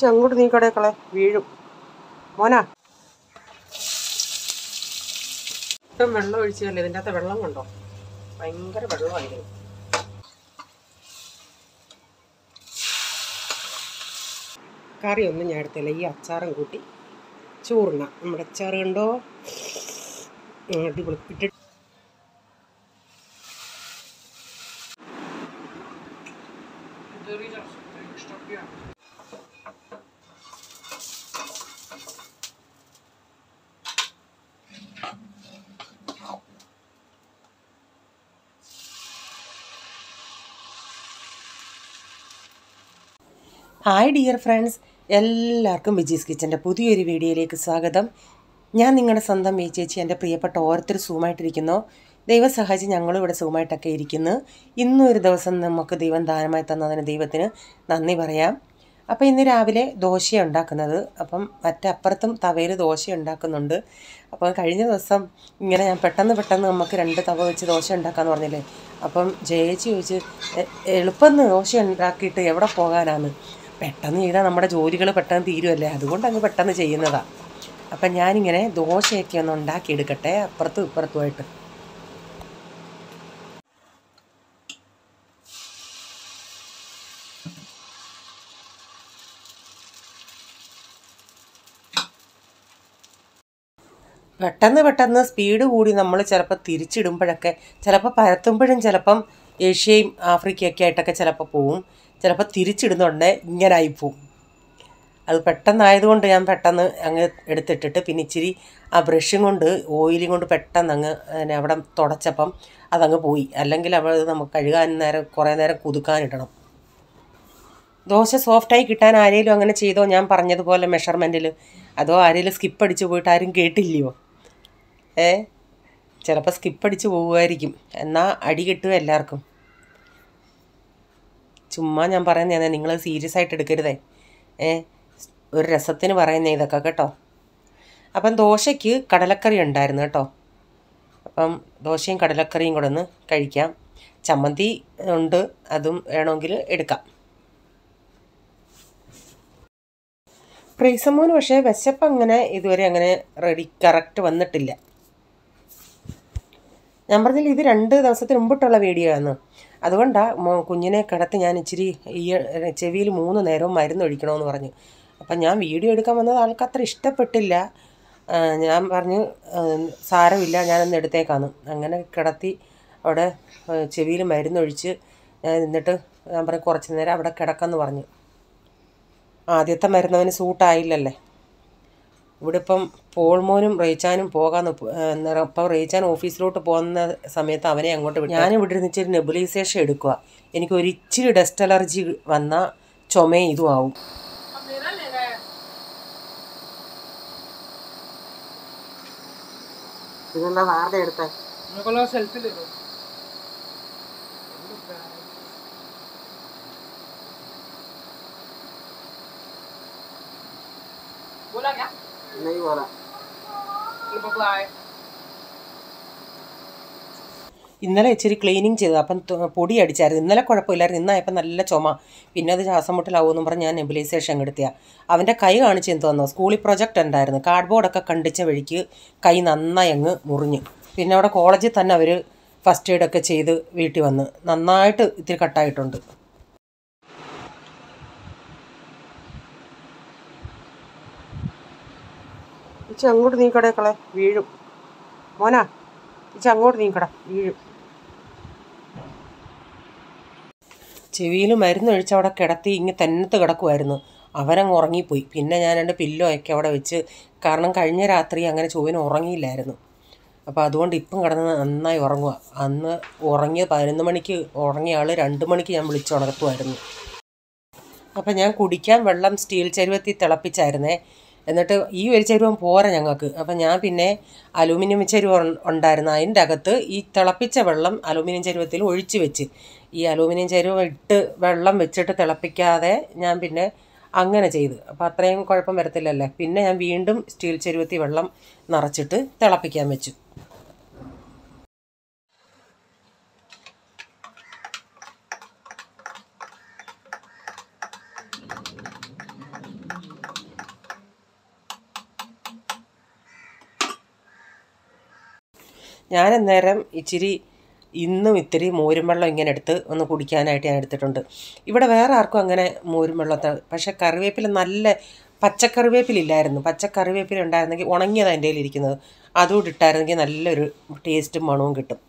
അങ്ങോട്ട് നീക്കടേക്കളെ വീഴും മോനാ. ഒട്ടും വെള്ളം ഒഴിച്ചല്ലേ, ഇതിൻ്റെ അകത്ത് വെള്ളം കണ്ടോ, ഭയങ്കര വെള്ളമായിരുന്നു. കറിയൊന്നും ഞാൻ എടുത്തില്ല, ഈ അച്ചാറും കൂട്ടി ചോറുണ്ണ. നമ്മുടെ അച്ചാറ് കണ്ടോ, അടിപൊളി. ഇട്ടിട്ട് ഹായ് ഡിയർ ഫ്രണ്ട്സ്, എല്ലാവർക്കും വിജീസ് കിച്ചൻ്റെ പുതിയൊരു വീഡിയോയിലേക്ക് സ്വാഗതം. ഞാൻ നിങ്ങളുടെ സ്വന്തം വി ചേച്ചി. എൻ്റെ പ്രിയപ്പെട്ട ഓരോരുത്തർ സുഖമായിട്ടിരിക്കുന്നു. ദൈവം സഹായിച്ച് ഞങ്ങളും ഇവിടെ സുഖമായിട്ടൊക്കെ ഇരിക്കുന്നു. ഇന്നും ഒരു ദിവസം നമുക്ക് ദൈവം ദാനമായി തന്നതിന് ദൈവത്തിന് നന്ദി പറയാം. അപ്പോൾ ഇന്ന് രാവിലെ ദോശയാണ് ഉണ്ടാക്കുന്നത്. അപ്പം മറ്റപ്പുറത്തും തവയിൽ ദോശ ഉണ്ടാക്കുന്നുണ്ട്. അപ്പം കഴിഞ്ഞ ദിവസം ഇങ്ങനെ ഞാൻ പെട്ടെന്ന് നമുക്ക് 2 തവ വെച്ച് ദോശ ഉണ്ടാക്കാമെന്ന് പറഞ്ഞില്ലേ. അപ്പം ചേച്ചി ചോദിച്ച് എളുപ്പം ദോശ ഉണ്ടാക്കിയിട്ട് എവിടെ പോകാനാണ്, പെട്ടെന്ന് ചെയ്താൽ നമ്മുടെ ജോലികൾ പെട്ടെന്ന് തീരുമല്ലേ, അതുകൊണ്ട് അങ്ങ് പെട്ടെന്ന് ചെയ്യുന്നതാണ്. അപ്പം ഞാനിങ്ങനെ ദോശയൊക്കെ ഒന്ന് ഉണ്ടാക്കിയെടുക്കട്ടെ അപ്പുറത്തും ഇപ്പുറത്തുമായിട്ട്. പെട്ടെന്ന് സ്പീഡ് കൂടി നമ്മൾ ചിലപ്പോൾ തിരിച്ചിടുമ്പോഴൊക്കെ, ചിലപ്പോൾ പരത്തുമ്പോഴും ചിലപ്പം ഏഷ്യയും ആഫ്രിക്കയൊക്കെ ആയിട്ടൊക്കെ ചിലപ്പോൾ പോവും, ചിലപ്പോൾ തിരിച്ചിടുന്നുണ്ട് ഇങ്ങനെ ആയിപ്പോവും. അത് പെട്ടെന്നായതുകൊണ്ട് ഞാൻ പെട്ടെന്ന് അങ്ങ് എടുത്തിട്ടിട്ട് പിന്നെ ഇച്ചിരി ആ ബ്രഷും കൊണ്ട് ഓയിലും കൊണ്ട് പെട്ടെന്ന് അങ്ങ് അവിടെ തുടച്ചപ്പം അതങ്ങ് പോയി. അല്ലെങ്കിൽ അത് നമുക്ക് കഴുകാൻ കുറേ നേരം കുതുക്കാനിടണം. ദോശ സോഫ്റ്റായി കിട്ടാൻ ആരെങ്കിലും അങ്ങനെ ചെയ്തോ, ഞാൻ പറഞ്ഞതുപോലെ മെഷർമെൻറ്റിൽ? അതോ ആരെങ്കിലും സ്കിപ്പ് അടിച്ച് പോയിട്ട് ആരും കേട്ടില്ലയോ? ചിലപ്പോൾ സ്കിപ്പ് അടിച്ച് പോവുമായിരിക്കും, എന്നാൽ അടി കിട്ടുക എല്ലാവർക്കും. ചുമ്മാ ഞാൻ പറയുന്നതാണ്, നിങ്ങൾ സീരിയസ് ആയിട്ട് എടുക്കരുതേ. ഒരു രസത്തിന് പറയുന്നേ ഇതൊക്കെ കേട്ടോ. അപ്പം ദോശയ്ക്ക് കടലക്കറി ഉണ്ടായിരുന്നു കേട്ടോ. അപ്പം ദോശയും കടലക്കറിയും കൂടെ ഒന്ന് കഴിക്കാം. ചമ്മന്തി ഉണ്ട്, അതും വേണമെങ്കിൽ എടുക്കാം. പ്രൈസമോന് പക്ഷേ വിശപ്പ് അങ്ങനെ ഇതുവരെ അങ്ങനെ കറക്റ്റ് വന്നിട്ടില്ല. ഞാൻ പറഞ്ഞില്ല, ഇത് 2 ദിവസത്തിന് മുമ്പിട്ടുള്ള വീഡിയോ ആണ്. അതുകൊണ്ടാണ് കുഞ്ഞിനെ കിടത്തി ഞാൻ ഇച്ചിരി ഈ ചെവിയിൽ 3 നേരവും മരുന്നൊഴിക്കണമെന്ന് പറഞ്ഞു. അപ്പം ഞാൻ വീഡിയോ എടുക്കാൻ വന്നത് ആൾക്ക് അത്ര ഇഷ്ടപ്പെട്ടില്ല. ഞാൻ പറഞ്ഞു സാരമില്ല, ഞാനൊന്ന് എടുത്തേക്കാന്ന്. അങ്ങനെ കിടത്തി അവിടെ ചെവിയിൽ മരുന്നൊഴിച്ച് ഞാൻ എന്നിട്ട് ഞാൻ പറഞ്ഞു കുറച്ച് നേരം അവിടെ കിടക്കാമെന്ന് പറഞ്ഞു. ആദ്യത്തെ മരുന്നവന് സൂട്ടായില്ലല്ലേ. ഇവിടെ ഇപ്പം പോൾമോനും റേച്ചാനും പോകാമെന്ന്. അപ്പം റേച്ചാൻ ഓഫീസിലോട്ട് പോകുന്ന സമയത്ത് അവനെ അങ്ങോട്ട് വിട്ടു. ഞാൻ ഇവിടെ നിന്ന് ഇച്ചിരി നെബുലൈസേഷൻ എടുക്കുക. എനിക്കൊരിച്ചിരി ഡസ്റ്റ് അലർജി വന്നാൽ ചുമയും ഇതും ആവും. ഇതെന്താ വാർത്ത എടുത്തേ? नहीं बोला. ഇന്നലെ ഇച്ചിരി ക്ലീനിങ് ചെയ്തു, അപ്പം പൊടി അടിച്ചായിരുന്നു. ഇന്നലെ കുഴപ്പമില്ലായിരുന്നു, ഇന്നായപ്പോൾ നല്ല ചുമ. പിന്നെ അത് ശ്വാസം മുട്ടലാവുമെന്നും പറഞ്ഞ് ഞാൻ നെബുലൈസേഷൻ എടുത്തിയാ. അവൻ്റെ കൈ കാണിച്ച് എന്ത് വന്നോ, സ്കൂളിൽ പ്രൊജക്റ്റ് ഉണ്ടായിരുന്നു, കാർഡ്ബോർഡൊക്കെ കണ്ടിച്ച വഴിക്ക് കൈ നന്നായി അങ്ങ് മുറിഞ്ഞു. പിന്നെ അവിടെ കോളേജിൽ തന്നെ അവർ ഫസ്റ്റ് എയ്ഡൊക്കെ ചെയ്ത് വീട്ടിൽ വന്ന് നന്നായിട്ട് ഇത്തിരി കട്ടായിട്ടുണ്ട്. അങ്ങോട്ട് നീക്കടേക്കളെ വീഴും മോനാ. അങ്ങോട്ട് നീക്കട വീഴും. ചെവിയിൽ മരുന്നൊഴിച്ച് അവിടെ കിടത്തി ഇങ്ങനെ തന്നത്ത് കിടക്കുമായിരുന്നു. അവനങ്ങ് ഉറങ്ങിപ്പോയി. പിന്നെ ഞാൻ 2 പില്ലോയൊക്കെ അവിടെ വെച്ച്, കാരണം കഴിഞ്ഞ രാത്രി അങ്ങനെ ചൊവ്വിന് ഉറങ്ങിയില്ലായിരുന്നു. അപ്പോൾ അതുകൊണ്ട് ഇപ്പം കിടന്ന് നന്നായി ഉറങ്ങുക. അന്ന് ഉറങ്ങിയ 11 മണിക്ക് ഉറങ്ങിയ ആൾ 2 മണിക്ക് ഞാൻ വിളിച്ചുണർത്തുമായിരുന്നു. അപ്പം ഞാൻ കുടിക്കാൻ വെള്ളം സ്റ്റീൽ ചരുവത്തിൽ തിളപ്പിച്ചായിരുന്നേ. എന്നിട്ട് ഈ ഒരു ചരുവം പോരാ ഞങ്ങൾക്ക്. അപ്പം ഞാൻ പിന്നെ അലൂമിനിയം ചരുവ ഉണ്ടായിരുന്നു, അതിൻ്റെ അകത്ത് ഈ തിളപ്പിച്ച വെള്ളം അലൂമിനിയം ചരുവത്തിൽ ഒഴിച്ച് വെച്ച്, ഈ അലൂമിനിയം ചരുവം ഇട്ട് വെള്ളം വെച്ചിട്ട് തിളപ്പിക്കാതെ ഞാൻ പിന്നെ അങ്ങനെ ചെയ്ത്. അപ്പോൾ അത്രയും കുഴപ്പം വരത്തില്ലല്ലേ. പിന്നെ ഞാൻ വീണ്ടും സ്റ്റീൽ ചരുവത്തിൽ വെള്ളം നിറച്ചിട്ട് തിളപ്പിക്കാൻ വെച്ചു. ഞാൻ അന്നേരം ഇച്ചിരി ഇന്നും ഇത്തിരി മോരും വെള്ളം ഇങ്ങനെ എടുത്ത് ഒന്ന് കുടിക്കാനായിട്ട് ഞാൻ എടുത്തിട്ടുണ്ട്. ഇവിടെ വേറെ ആർക്കും അങ്ങനെ മോരും വെള്ളത്തെ, പക്ഷേ കറിവേപ്പില നല്ല പച്ചക്കറിവേപ്പിലില്ലായിരുന്നു. പച്ചക്കറിവേപ്പില ഉണ്ടായിരുന്നെങ്കിൽ ഉണങ്ങിയത് എൻ്റെ കയ്യിലിരിക്കുന്നത്, അതുകൂടി ഇട്ടായിരുന്നെങ്കിൽ നല്ലൊരു ടേസ്റ്റും മണവും കിട്ടും.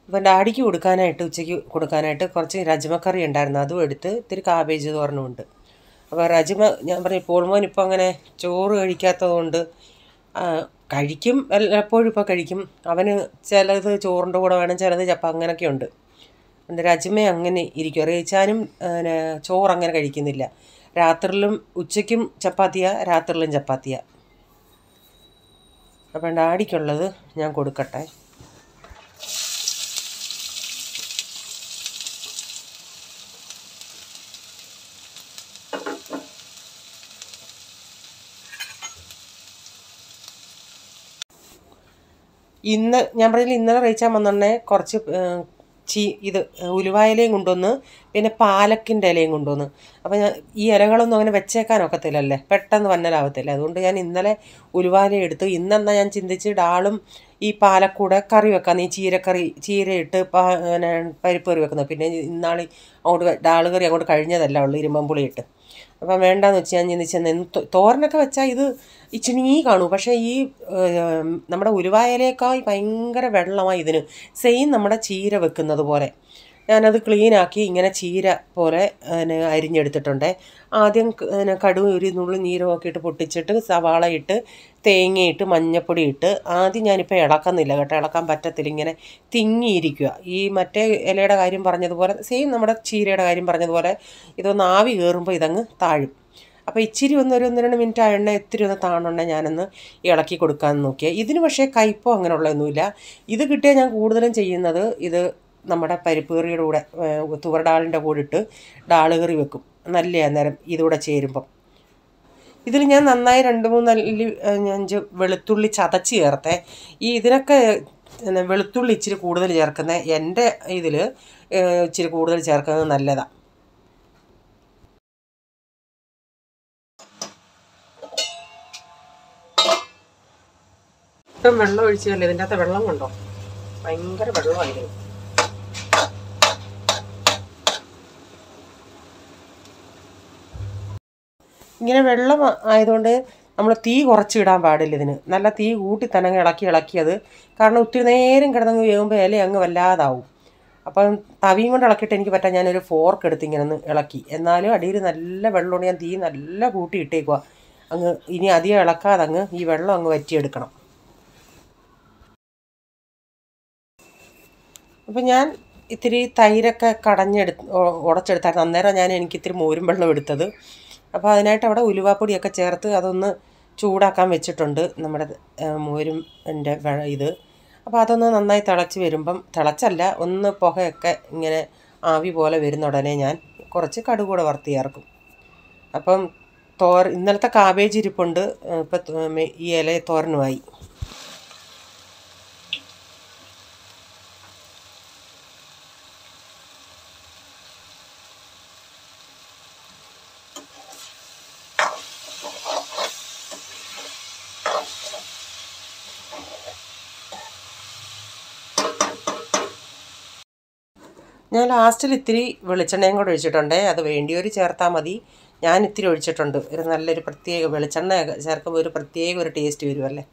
അപ്പം ഡാഡിക്ക് കൊടുക്കാനായിട്ട്, ഉച്ചയ്ക്ക് കൊടുക്കാനായിട്ട് കുറച്ച് രജമക്കറി ഉണ്ടായിരുന്നു, അതും എടുത്ത് ഇത്തിരി കാബേജ് തോരനുമുണ്ട്. അപ്പോൾ രജമ ഞാൻ പറഞ്ഞു, പോൾമോൻ ഇപ്പോൾ അങ്ങനെ ചോറ് കഴിക്കാത്തത് കൊണ്ട് കഴിക്കും, എപ്പോഴും ഇപ്പോൾ കഴിക്കും. അവന് ചിലത് ചോറിൻ്റെ കൂടെ വേണം, ചിലത് ചപ്പം, അങ്ങനെയൊക്കെ ഉണ്ട്. എൻ്റെ രജമ അങ്ങനെ ഇരിക്കും. റേച്ചാനും ചോറ് അങ്ങനെ കഴിക്കുന്നില്ല. രാത്രിയിലും ഉച്ചയ്ക്കും ചപ്പാത്തിയാണ്, രാത്രിയിലും ചപ്പാത്തിയാണ്. അപ്പം ഡാഡിക്കുള്ളത് ഞാൻ കൊടുക്കട്ടെ. ഇന്ന് ഞാൻ പറഞ്ഞില്ല, ഇന്നലെ റേച്ചാൻ വന്നുടനെ കുറച്ച് ഇത് ഉലുവായിലയും കൊണ്ടുവന്ന്, പിന്നെ പാലക്കിൻ്റെ ഇലയും കൊണ്ടുവന്ന്. അപ്പോൾ ഞാൻ ഈ ഇലകളൊന്നും അങ്ങനെ വെച്ചേക്കാനൊക്കത്തില്ലല്ലേ, പെട്ടെന്ന് വന്നലാവത്തില്ല. അതുകൊണ്ട് ഞാൻ ഇന്നലെ ഉലുവായില എടുത്ത്, ഇന്നെന്നാൽ ഞാൻ ചിന്തിച്ച് ഡാളും ഈ പാലക്കൂടെ കറി വെക്കാം, ഈ ചീരയിട്ട് പരിപ്പ് കറി വെക്കുന്നത്. പിന്നെ ഇന്നാൾ അങ്ങോട്ട് ഡാള് കറി അങ്ങോട്ട് കഴിഞ്ഞതല്ല ഉള്ളു, ഇരുമ്പമ്പുളിയിട്ട്. അപ്പം വേണ്ടാന്ന് വെച്ച് ഞാൻ ചിന്തിച്ചെന്ന് തോരനൊക്കെ വെച്ചാൽ ഇത് ഇച്ചിരി കാണൂ, പക്ഷേ ഈ നമ്മുടെ ഉലുവായിലേക്കായി ഭയങ്കര വെള്ളമായി ഇതിന്. സെയിം നമ്മുടെ ചീര വെക്കുന്നത് പോലെ. ഞാനത് ക്ലീനാക്കി ഇങ്ങനെ ചീര പോലെ അരിഞ്ഞെടുത്തിട്ടുണ്ട്. ആദ്യം കടുക് ഒരു നുള്ളി നീരമൊക്കെ ഇട്ട് പൊട്ടിച്ചിട്ട്, സവാള ഇട്ട്, തേങ്ങയിട്ട്, മഞ്ഞപ്പൊടി ഇട്ട്, ആദ്യം ഞാനിപ്പോൾ ഇളക്കുന്നില്ല കേട്ടോ, ഇളക്കാൻ പറ്റത്തില്ല, ഇങ്ങനെ തിങ്ങിയിരിക്കുക. ഈ മറ്റേ ഇലയുടെ കാര്യം പറഞ്ഞതുപോലെ, സെയിം നമ്മുടെ ചീരയുടെ കാര്യം പറഞ്ഞതുപോലെ, ഇതൊന്ന് ആവി കയറുമ്പോൾ ഇതങ്ങ് താഴും. അപ്പോൾ ഇച്ചിരി ഒന്ന് 1-2 മിനിറ്റ് ആ എണ്ണ ഇത്തിരി ഒന്ന് താണുണ്ടെ ഞാനൊന്ന് ഇളക്കി കൊടുക്കാമെന്ന് നോക്കിയാൽ. ഇതിന് പക്ഷേ കയ്പോ അങ്ങനെയുള്ളതൊന്നുമില്ല. ഇത് കിട്ടിയാൽ ഞാൻ കൂടുതലും ചെയ്യുന്നത്, ഇത് നമ്മുടെ പരിപ്പ് കറിയുടെ കൂടെ തുവർ ഡാളിൻ്റെ കൂടെ ഇട്ട് ഡാള് കറി വെക്കും, നല്ല അന്നേരം ഇതുകൂടെ ചേരുമ്പം. ഇതിൽ ഞാൻ നന്നായി 2-3 5 വെളുത്തുള്ളി ചതച്ച് ചേർത്തേ. ഇതിനൊക്കെ വെളുത്തുള്ളി ഇച്ചിരി കൂടുതൽ ചേർക്കുന്നത്, എൻ്റെ ഇതിൽ ഇച്ചിരി കൂടുതൽ ചേർക്കുന്നത് നല്ലതാണ്. ഇപ്പം വെള്ളം ഒഴിച്ചല്ലേ, ഇതിൻ്റെ അകത്ത് വെള്ളം കൊണ്ടോ, ഭയങ്കര വെള്ളമായിരുന്നു. ഇങ്ങനെ വെള്ളം ആയതുകൊണ്ട് നമ്മൾ തീ കുറച്ചിടാൻ പാടില്ല ഇതിന്. നല്ല തീ കൂട്ടി തന്നെ ഇളക്കിയത്, കാരണം ഒത്തിരി നേരം കിടന്നങ്ങ് വേകുമ്പോൾ ഇല അങ്ങ് വല്ലാതാവും. അപ്പം തവിയും കൊണ്ട് ഇളക്കിയിട്ട് എനിക്ക് പറ്റാൻ ഞാനൊരു ഫോർക്ക് എടുത്ത് ഇങ്ങനെ ഒന്ന് ഇളക്കി. എന്നാലും അടിയിൽ നല്ല വെള്ളമുണ്ട്, ഞാൻ തീ നല്ല കൂട്ടി ഇട്ടേക്കുക. അങ്ങ് ഇനി അധികം ഇളക്കാതെ അങ്ങ് ഈ വെള്ളം അങ്ങ് വറ്റിയെടുക്കണം. അപ്പം ഞാൻ ഇത്തിരി തൈരൊക്കെ ഉടച്ചെടുത്തായിരുന്നു. അന്നേരം എനിക്കിത്തിരി മോരും വെള്ളം എടുത്തത്. അപ്പോൾ അതിനായിട്ട് അവിടെ ഉലുവാപ്പൊടിയൊക്കെ ചേർത്ത് അതൊന്ന് ചൂടാക്കാൻ വെച്ചിട്ടുണ്ട്, നമ്മുടെ മോരും ഇത്. അപ്പോൾ അതൊന്ന് നന്നായി തിളച്ച് വരുമ്പം, തിളച്ചല്ല, ഒന്ന് പുകയൊക്കെ ഇങ്ങനെ ആവി പോലെ വരുന്ന ഉടനെ ഞാൻ കുറച്ച് കടുക് കൂടെ വറുത്ത് ചേർക്കും. അപ്പം ഇന്നലത്തെ കാബേജ് ഇരിപ്പുണ്ട്, ഇപ്പം ഈ ഇല തോരനുമായി. ഞാൻ ലാസ്റ്റിൽ ഇത്തിരി വെളിച്ചെണ്ണയും കൂടെ ഒഴിച്ചിട്ടുണ്ട്, അത് വേണ്ടിയൊരു ചേർത്താൽ മതി. ഞാൻ ഇത്തിരി ഒഴിച്ചിട്ടുണ്ട്, ഒരു നല്ലൊരു പ്രത്യേക വെളിച്ചെണ്ണ ചേർക്കുമ്പോൾ ഒരു പ്രത്യേക ഒരു ടേസ്റ്റ് വരുമല്ലേ.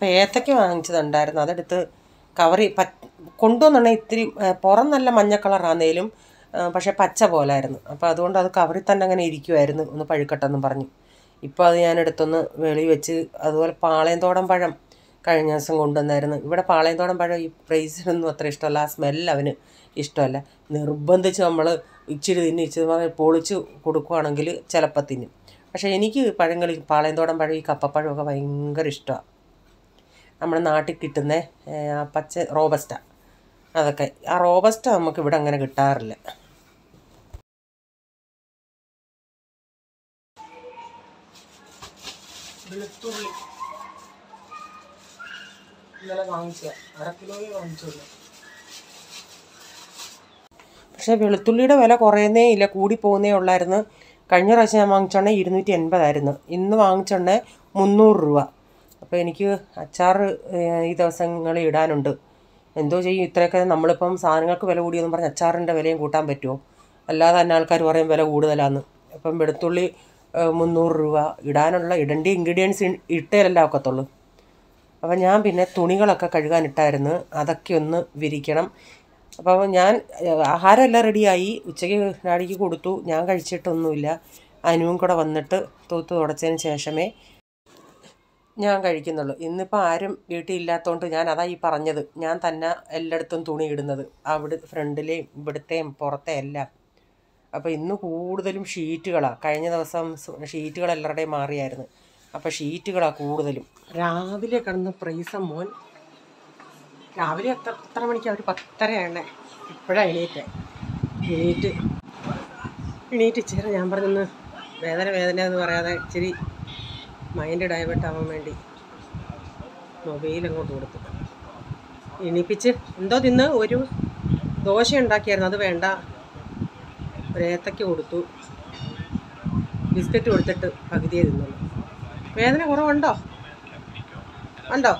അപ്പോൾ ഏത്തയ്ക്ക വാങ്ങിച്ചതുണ്ടായിരുന്നു, അതെടുത്ത് കവറി കൊണ്ടുവന്നുണ്ടെങ്കിൽ ഇത്തിരി പുറം നല്ല മഞ്ഞ കളറാന്നേലും പക്ഷേ പച്ച പോലായിരുന്നു. അപ്പോൾ അതുകൊണ്ട് അത് കവറിൽ തന്നെ അങ്ങനെ ഇരിക്കുമായിരുന്നു, ഒന്ന് പഴുക്കട്ടെന്നും പറഞ്ഞു. ഇപ്പോൾ അത് ഞാനെടുത്തൊന്ന് വെളി വെച്ച്. അതുപോലെ പാളയംതോടൻ പഴം കഴിഞ്ഞ ദിവസം കൊണ്ടുവന്നായിരുന്നു. ഇവിടെ പാളയംതോടൻ പഴം ഈ പ്രൈസിനൊന്നും അത്ര ഇഷ്ടമല്ല, ആ സ്മെല്ല് അവന് ഇഷ്ടമല്ല. നിർബന്ധിച്ച് നമ്മൾ ഇച്ചിരി പൊളിച്ച് കൊടുക്കുകയാണെങ്കിൽ ചിലപ്പോൾ തിന്നും. പക്ഷേ എനിക്ക് പാളയംതോടൻ പഴം, ഈ കപ്പപ്പഴമൊക്കെ ഭയങ്കര ഇഷ്ടമാണ്. നമ്മുടെ നാട്ടിൽ കിട്ടുന്ന പച്ച റോബസ്റ്റ, അതൊക്കെ. ആ റോബസ്റ്റ നമുക്കിവിടെ അങ്ങനെ കിട്ടാറില്ല. വെളുത്തുള്ളി ഇന്നലെ വാങ്ങിച്ച 1/2 കിലോയെ വാങ്ങിച്ചുള്ളൂ. പക്ഷേ വെളുത്തുള്ളിയുടെ വില കുറയുന്നേ ഇല്ല, കൂടി പോകുന്നേ ഉള്ളായിരുന്നു. കഴിഞ്ഞ പ്രാവശ്യം ഞാൻ വാങ്ങിച്ചോണ്ടേ 280 ഇന്ന് വാങ്ങിച്ചോണ്ടേ 300 രൂപ. അപ്പോൾ എനിക്ക് അച്ചാർ ഈ ദിവസങ്ങളിൽ ഇടാനുണ്ട്. എന്തോ ചെയ്യും, ഇത്രയൊക്കെ നമ്മളിപ്പം സാധനങ്ങൾക്ക് വില കൂടിയെന്ന് പറഞ്ഞ് അച്ചാറിൻ്റെ വിലയും കൂട്ടാൻ പറ്റുമോ? അല്ലാതെ തന്നെ ആൾക്കാർ പറയും വില കൂടുതലാന്ന്. അപ്പം വെളുത്തുള്ളി 300 രൂപ. ഇടേണ്ട ഇൻഗ്രീഡിയൻസ് ഇട്ടേലല്ല ഒക്കത്തുള്ളൂ. അപ്പം ഞാൻ പിന്നെ തുണികളൊക്കെ കഴുകാനിട്ടായിരുന്നു, അതൊക്കെ ഒന്ന് വിരിക്കണം. അപ്പോൾ ഞാൻ ആഹാരം എല്ലാം റെഡിയായി. ഉച്ചയ്ക്ക് ഡാഡിക്ക് കൊടുത്തു, ഞാൻ കഴിച്ചിട്ടൊന്നുമില്ല. അനുവും കൂടെ വന്നിട്ട് തൂത്ത് തുടച്ചതിന് ശേഷമേ ഞാൻ കഴിക്കുന്നുള്ളൂ. ഇന്നിപ്പോൾ ആരും വീട്ടിൽ ഇല്ലാത്തതുകൊണ്ട് ഞാൻ അതാ ഈ പറഞ്ഞത്, ഞാൻ തന്നെ എല്ലായിടത്തും തുണി ഇടുന്നത്, അവിടെ ഫ്രണ്ടിലെയും ഇവിടുത്തെയും പുറത്തെ എല്ലാം. അപ്പോൾ ഇന്ന് കൂടുതലും ഷീറ്റുകളാണ്. കഴിഞ്ഞ ദിവസം ഷീറ്റുകൾ എല്ലാവരുടെയും മാറിയായിരുന്നു. അപ്പോൾ ഷീറ്റുകളാണ് കൂടുതലും. രാവിലെ കിടന്ന് പ്രൈസം മോൻ രാവിലെ എത്ര മണിക്ക്? അവർ 10:30 ഇപ്പോഴാണ് എണീറ്റ് ഇച്ചിരി ഞാൻ പറഞ്ഞൊന്ന് വേദന എന്ന് പറയാതെ ഇച്ചിരി മൈൻഡ് ഡൈവേർട്ട് ആവാൻ വേണ്ടി മൊബൈൽ അങ്ങോട്ട് കൊടുത്തു. എണീപ്പിച്ച് എന്തോ തിന്ന് ഒരു ദോശ ഉണ്ടാക്കിയായിരുന്നു, അത് വേണ്ട. ഒരു ഏത്തയ്ക്ക കൊടുത്തു, ബിസ്ക്കറ്റ് കൊടുത്തിട്ട് പകുതിയേ തിന്നുള്ളൂ. വേദന കുറവുണ്ടോ? ഉണ്ടോ?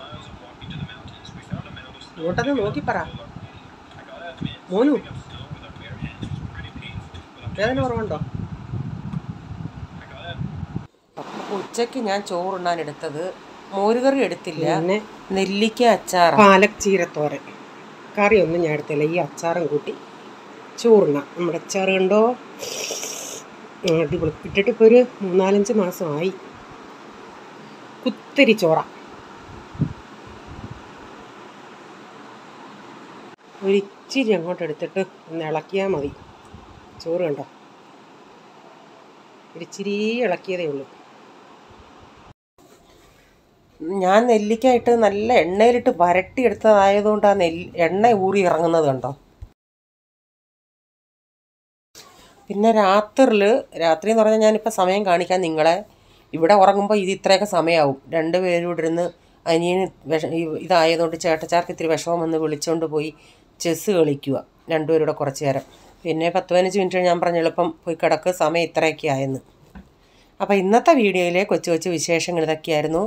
ഇങ്ങോട്ടൊന്ന് നോക്കിപ്പറ മോനു, വേദന കുറവുണ്ടോ? ഉച്ചയ്ക്ക് ഞാൻ ചോറുണ്ണാൻ എടുത്തത് മോരുകറി എടുത്തില്ല, പിന്നെ നെല്ലിക്ക അച്ചാർ, പാലക് ചീരത്തോരൻ. കറിയൊന്നും ഞാൻ എടുത്തില്ല. ഈ അച്ചാറും കൂട്ടി ചോറുണ്ണാം. നമ്മുടെ അച്ചാർ കണ്ടോ, അടിപൊളി. ഇട്ടിട്ട് ഇപ്പോൾ ഒരു 3-4 മാസമായി. കുത്തിരി ചോറ. ഒരിച്ചിരി അങ്ങോട്ട് എടുത്തിട്ട് ഒന്ന് ഇളക്കിയാൽ മതി. ചോറ് കണ്ടോ, ഒരിച്ചിരി ഇളക്കിയതേ ഉള്ളൂ. ഞാൻ നെല്ലിക്കായിട്ട് നല്ല എണ്ണയിലിട്ട് വരട്ടിയെടുത്തതായതുകൊണ്ട് ആ എണ്ണ ഊറി ഇറങ്ങുന്നത് കണ്ടോ. പിന്നെ രാത്രി എന്ന് പറഞ്ഞാൽ ഞാനിപ്പോൾ സമയം കാണിക്കാൻ നിങ്ങളെ. ഇവിടെ ഉറങ്ങുമ്പോൾ ഇത്രയൊക്കെ സമയമാവും. 2 പേരും ഇവിടെ ഇരുന്ന് അനിയന് ഇതായതുകൊണ്ട് ചേട്ടച്ചാർക്ക് ഇത്തിരി വിഷമം വന്ന് വിളിച്ചുകൊണ്ട് പോയി ചെസ്സ് കളിക്കുക 2 പേരുടെ കുറച്ച് നേരം. പിന്നെ 10-15 മിനിറ്റ് ഞാൻ പറഞ്ഞ എളുപ്പം പോയി കിടക്ക്, സമയം ഇത്രയൊക്കെ ആയെന്ന്. അപ്പോൾ ഇന്നത്തെ വീഡിയോയിലെ കൊച്ചു വിശേഷങ്ങൾ ഇതൊക്കെയായിരുന്നു.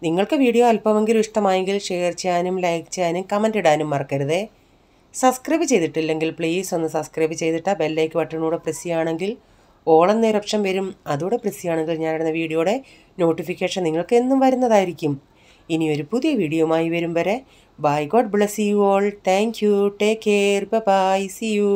നിങ്ങൾക്ക് വീഡിയോ അല്പമെങ്കിലും ഇഷ്ടമായെങ്കിൽ ഷെയർ ചെയ്യാനും ലൈക്ക് ചെയ്യാനും കമൻറ്റ് ഇടാനും മറക്കരുതേ. സബ്സ്ക്രൈബ് ചെയ്തിട്ടില്ലെങ്കിൽ പ്ലീസ് ഒന്ന് സബ്സ്ക്രൈബ് ചെയ്തിട്ട് ബെല്ലൈക്ക് ബട്ടണൂടെ പ്രസ് ചെയ്യുകയാണെങ്കിൽ ഓൾ എന്നൊരു ഓപ്ഷൻ വരും. അതുകൂടെ പ്രസ് ചെയ്യുകയാണെങ്കിൽ ഞാനിടുന്ന വീഡിയോയുടെ നോട്ടിഫിക്കേഷൻ നിങ്ങൾക്ക് എന്നും വരുന്നതായിരിക്കും. ഇനിയൊരു പുതിയ വീഡിയോയുമായി വരും വരെ bye. God bless you all. Thank you. Take care. Bye. See U.